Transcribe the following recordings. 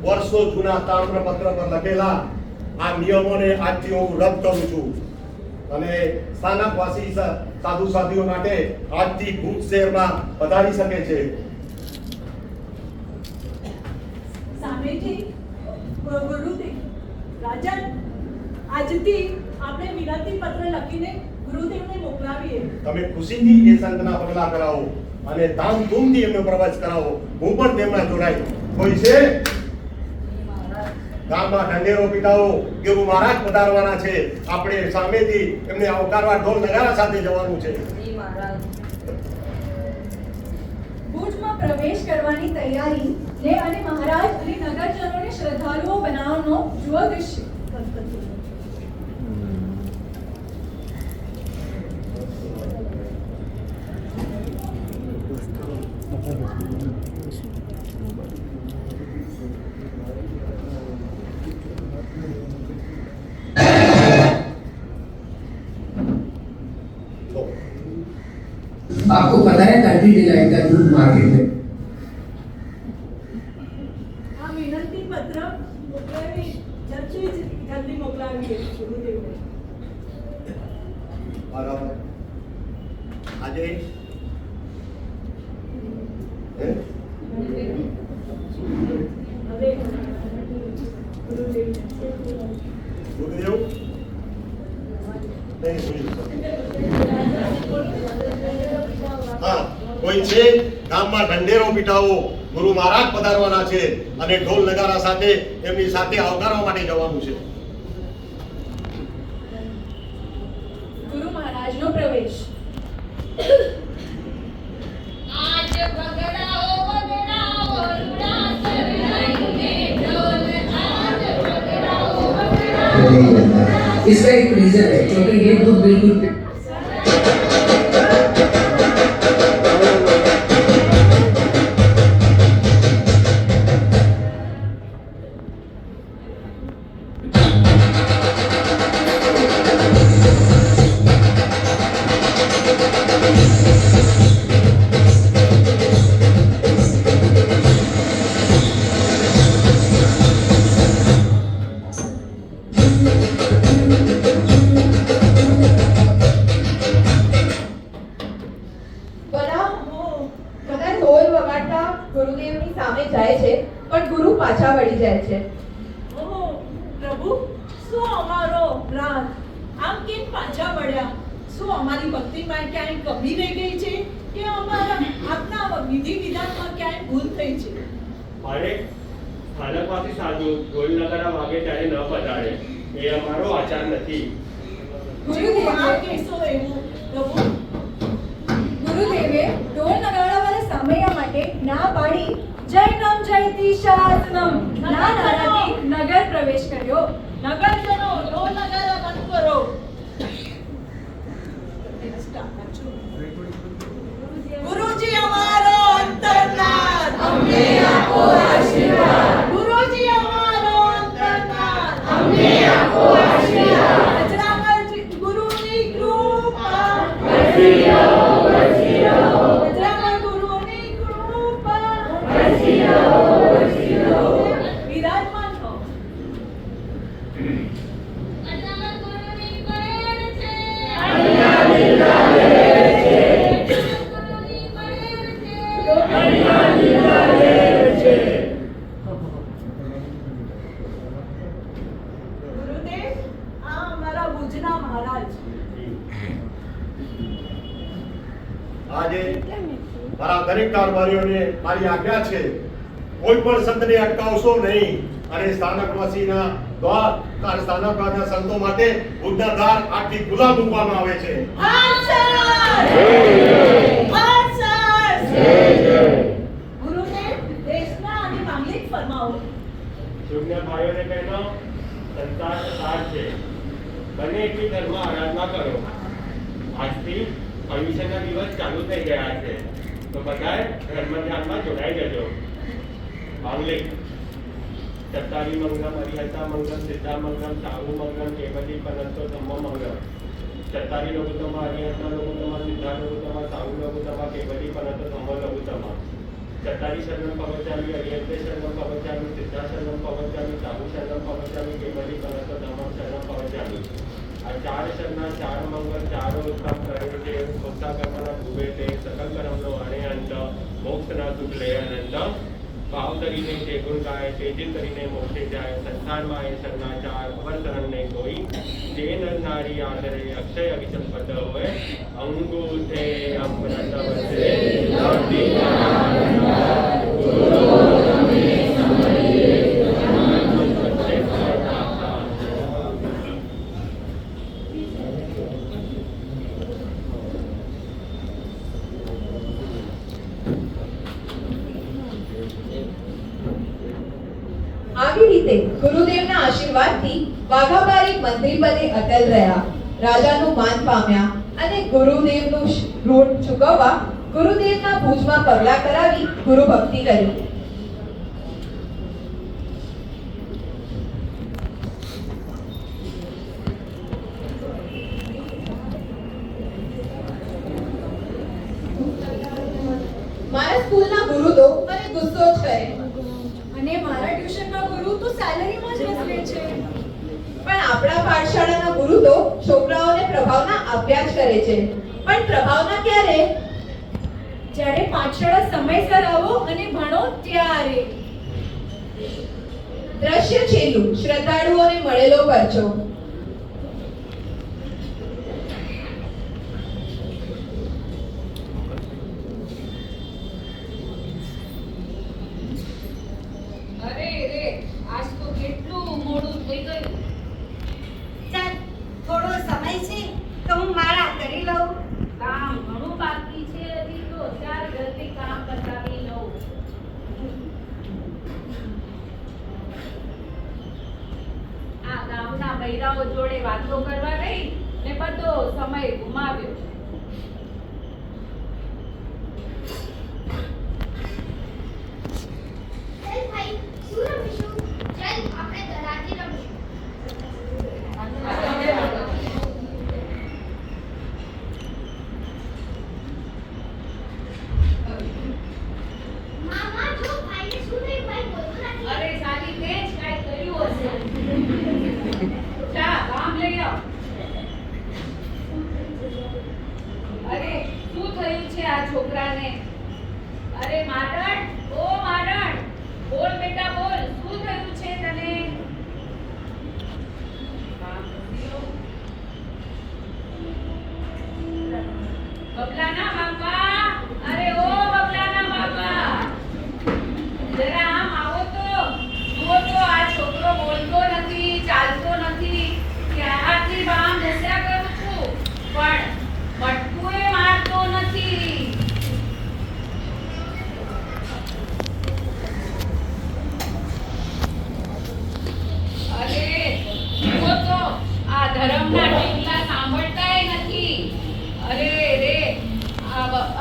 વર્ષો જૂના તામ્રપત્ર પર લખેલા આ નિયમોને આજથી હું રદ કરું છું અને સ્થાનકવાસી સાધુ સાધુઓ માટે આજથી ભૂત શહેરમાં પધારી શકે છે. સામેથી ગુરુદેવ રાજન, આજથી આપણે વિનંતી પત્ર લખીને ગુરુદેવને મોકલાવીએ. તમે ખુશીથી એ સંતના પગલા કરાવો અને ધામધૂમથી એમનો પ્રવાસ કરાવો. હું પણ તેમના જોડાય. કોઈ છે ગામમાં ઢંઢેરો પીટાવો, ગુરુ મહારાજ પધારવાના છે. આપણે સામેથી એમને આવકારવા ઢોલ નગારા સાથે જવાનું છે. ભુજમાં પ્રવેશ કરવાની તૈયારી લે અને મહારાજ અને નગરજનોને શ્રદ્ધાળુઓ બનાવવાનો જુઓ દૃશ્ય. आपको पता है कंट्री डिलाइट का दूध मार्केट में આ વિનંતી પત્ર મોકલાવી જલ્દી મોકલાવીએ ગુરુદેવને. બરાબર. આજે હવે ગુરુદેવ ગુરુદેવ હા, કોઈ છે ગામમાં ઢંઢેરો પીટાવો, ગુરુ મહારાજ પધારવાના છે અને ઢોલ નગારા સાથે એમની સાથે આવકારવા માટે જવાનું છે. ગુરુ મહારાજનો પ્રવેશ. इसका एक रीजन है क्योंकि ये दूध बिल्कुल ગુરુદેવની સામે જાય છે પણ ગુરુ પાછા વળી જાય છે. ઓહો પ્રભુ, શું અમારો અપરાધ? આમ કેમ પાછા વળ્યા? શું અમારી ભક્તિમાં ક્યાંય કમી રહી ગઈ છે કે અમારા આપના વિધિ વિધાનમાં ક્યાંય ભૂલ થઈ છે? અરે સ્થાનકવાસી સાધુ ઢોલ નગારા વાગે ત્યારે ન પધારે એ અમારો આચાર નથી. ગુરુદેવ આ કેસો એવું પ્રભુ. ગુરુદેવે ઢોલ નગાડા વાળા સામૈયા માટે ના પાડી જૈનમ જયતિ શાસનમ ના નારાથી નગર પ્રવેશ કર્યો. નગરજનો ઢોલ નગારા બંધ કરો. ગુરુજી અમારો અંતરનાથ, અમને આપો આશીર્વાદ. ગુરુજી અમારો અંતરનાથ, અમને આપો આશીર્વાદ. અજરામર ગુરુની કૃપા, વરસી રહો, વરસી રહો, અજરામર ગુરુની કૃપા, વરસી રહો, વરસી રહો. વિરાજમાન થો. અહીંયા લીલા લહેર છે, અહીંયા લીલા લહેર છે. ગુરુદેવ, આ અમારા ભુજના મહારાજ. આજે મારા દરેક કારભારીઓને મારી આજ્ઞા છે, કોઈ પણ સંતને અટકાવશો નહીં અને સ્થાનકવાસીના સ્થાનકવાસીના સંતો માટે ભુજના દ્વાર આખી ખુલ્લા મૂકવામાં આવે છે. ગુરુદેવ, દેશના અને મામલિક ફરમાવો. યુગના ભાઈઓને બહેનો, સંસાર સાર છે, બને એટલી ધર્મ આરાધના કરો. આજથી ભવિષ્યના દિવસ ચાલુ થઈ ગયા છે તો બધાએ ધર્મ ધ્યાનમાં જોડાઈ જજો. મામલિક ચત્તારી મંગલમ, હરિહંતા મંગલમ, સિદ્ધા મંગલમ, સાહુ મંગલમ, કેવલી પનંતો ધમ્મ મંગલમ. ચત્તારી લઘુત્તમ, હરિહંતા લઘુત્તમ, સિદ્ધા લઘુત્તમ, સાહુ લઘુત્તમ, કેવલી પનંતો ધમ્મ લઘુત્તમ. चटारी शरणम पवचामी, अरियंते शरणम पवचामी, सिद्धा शरणम पवचामी, चालू शरणम पवचामी, केवली कनक धमम शरणम पवचामी. આ ચાર શરના ચાર મંગળ ચારો ઉત્થાન કરે છે, પોતા કર્મના ડૂબે તે સકલ કર્મનો હરે અંત, મોક્ષના સુખ લે અનંત. ભાવ કરીને તે ગુણ ગાય, તેજી કરીને મોક્ષે જાય. સંસારમાં એ શરના ચાર અવર શરણ ને કોઈ, જે નર નારી આદરે અક્ષય અવિસંપદ હોય. અંગુઠે અમૃત વસે ધરતી આવી રીતે ગુરુદેવના આશીર્વાદથી વાઘાબારી મંત્રી પદે અટલ રહ્યા, રાજાનું માન પામ્યા અને ગુરુદેવનું ઋણ ચૂકવવા ગુરુદેવના પૂજમાં પગલાં કરાવી ગુરુ ભક્તિ કરી. મારા સ્કૂલના ગુરુ તો મને ગુસ્સો જ કરે, અને મારા ટ્યુશનના ગુરુ તો સેલરીમાં જ રસવે છે. પણ આપણા પાઠશાળાના ગુરુ તો છોકરાઓને પ્રભાવના આપ્યા જ કરે છે. પણ પ્રભાવના ક્યારે? જ્યારે પાઠશાળા સમયસર આવો અને ભણો ત્યારે. દ્રશ્ય છેલ્લું, શ્રદ્ધાળુઓને મળેલો પરચો. અરે રે, આજ તો કેટલું મોડું થઈ ગયું. ચાલ થોડો સમય છે તો હું મારા કરી લઉં. કામ ઘણું બાકી છે હજી તો, ચાલ જલ્દી કામ પતાવી લઉં. આ ગામના બૈરાઓ જોડે વાતો કરવા રહી ને બધો સમય ગુમાવ્યો. ચાલ ભાઈ શું રમીશું? ચાલ આપણે ધરાજી રમીશું. મામા જો ભાઈને શું થયું? ભાઈ બોલતો નથી. અરે સાલી, તે જ કાંઈ કર્યું હશે. જા, કામ લઈ આવ. અરે શું થયું છે આ છોકરાને? અરે મારણ, ઓ મારણ, બોલ બેટા બોલ, શું થયું છે તને? બબલાના બાપા, અરે ઓ બબલાના બાપા, જરા આમ આવો તો. જુઓ તો આ છોકરો બોલતો નથી, ચાલતો નથી, ક્યારથી બામ જસ્યા કરું છું, પણ મટકુએ મારતો નથી. અરે જુઓ તો આ ધર્મના ટીકલા સાંભળતાય નથી. અરે રે,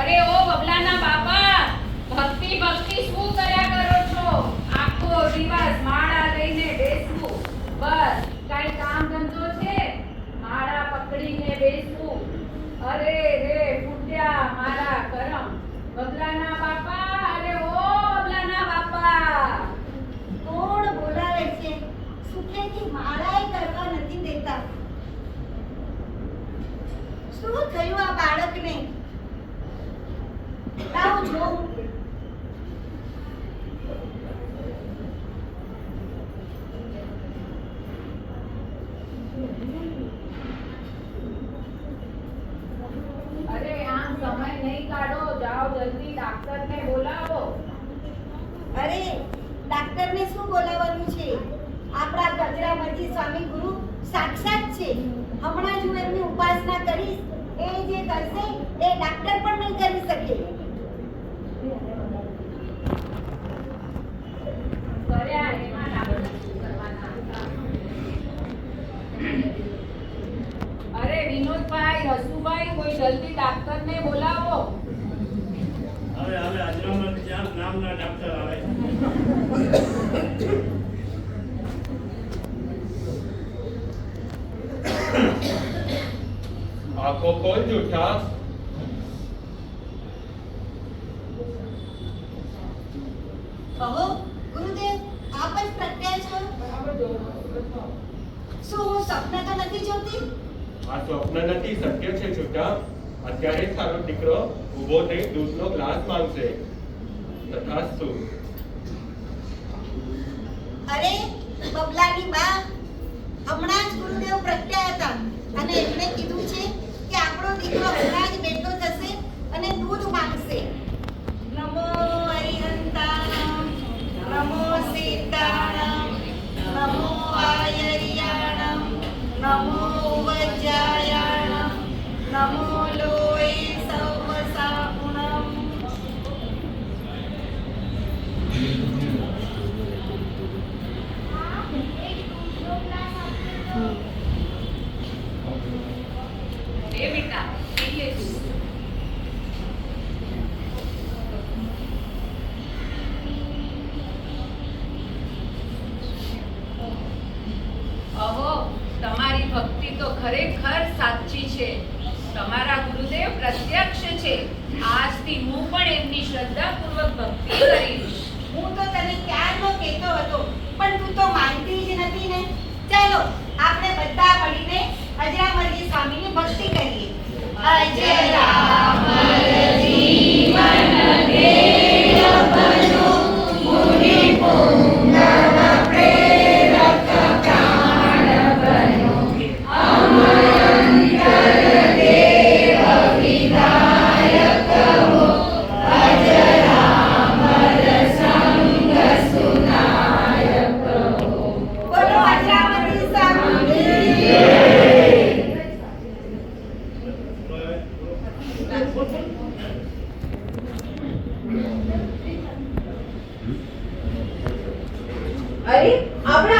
અરે ઓ બબલાના બાપા, ભક્તિ ભક્તિ શું કર્યા કરો છો? આખો દિવસ માળા લઈને બેસવું, બસ કઈ કામ ધંધો છે? માળા પકડીને બેસવું. અરે રે ફૂટ્યા મારા કરમ. બબલાના બાપા, અરે ઓ બબલાના બાપા. કોણ બોલાવે છે? સુખેથી માળાએ કરવા નથી દેતા. શું થયું આ બાળકને? લાવો જોઉં. અરે આમ સમય નહીં કાઢો, જાઓ જલ્દી ડાક્ટરને બોલાવો. અરે ડાક્ટરને શું બોલાવવાનું છે? આપણા ગજરામતી સ્વામી ગુરુ સાક્ષાત છે. હમણાં જ હું એમની ઉપાસના કરીશ, એ જે કરશે એ ડાક્ટર પણ નહીં કરી શકે. કર્યા એમાં ડાક્ટર શું કરવાના હતા? અરે વિનોદભાઈ, હસુભાઈ, કોઈ જલ્દી ડાક્ટરને બોલાવો. હવે આજરામાં જ્યાં નામના ડાક્ટર આવે. આંખો ખોલ જૂઠા. સ્વપ્ન તો નથી જોતી? આ સ્વપ્ન નથી, સત્ય છે છોટા. અત્યારે જ તારો દીકરો ઊભો થઈ દૂધનો ગ્લાસ માંગશે. તથાસ્તુ. અરે બબલાની બા હમણાં જ ગુરુદેવ પ્રગટ્યા હતા અને એમણે કીધું છે કે આપણો દીકરો હમણાં જ બેઠો થશે અને દૂધ માંગશે. નમો હરિહંતાણમ, નમો સીતાણમ, નમો આયર્યાણમ, નમો વજ્જાયાણમ, નમો લોએ સૌવસાપુણમ. એ બેટા પી લે તું. અહો, તમારી ભક્તિ તો ખરેખર સાચી છે. તમારા ગુરુદેવ પ્રત્યક્ષ છે. આજથી હું પણ એમની શ્રદ્ધાપૂર્વક ભક્તિ કરીશ. હું તો તને ક્યારનો કહેતો હતો પણ તું તો માનતી જ નથી ને. ચાલો આપણે બધા મળીને અજરામરજી સ્વામીની ભક્તિ કરીએ. અજરામર જીવન ધ્યેય બનો, મુનિ પુંગવ પ્રેરક પ્રાણ બનો, અમર દેવ વિનાયક હો, અજરામર સંગ સુનાયક હો. બોલો અજરામરજી સ્વામીની જય. અરે આપણા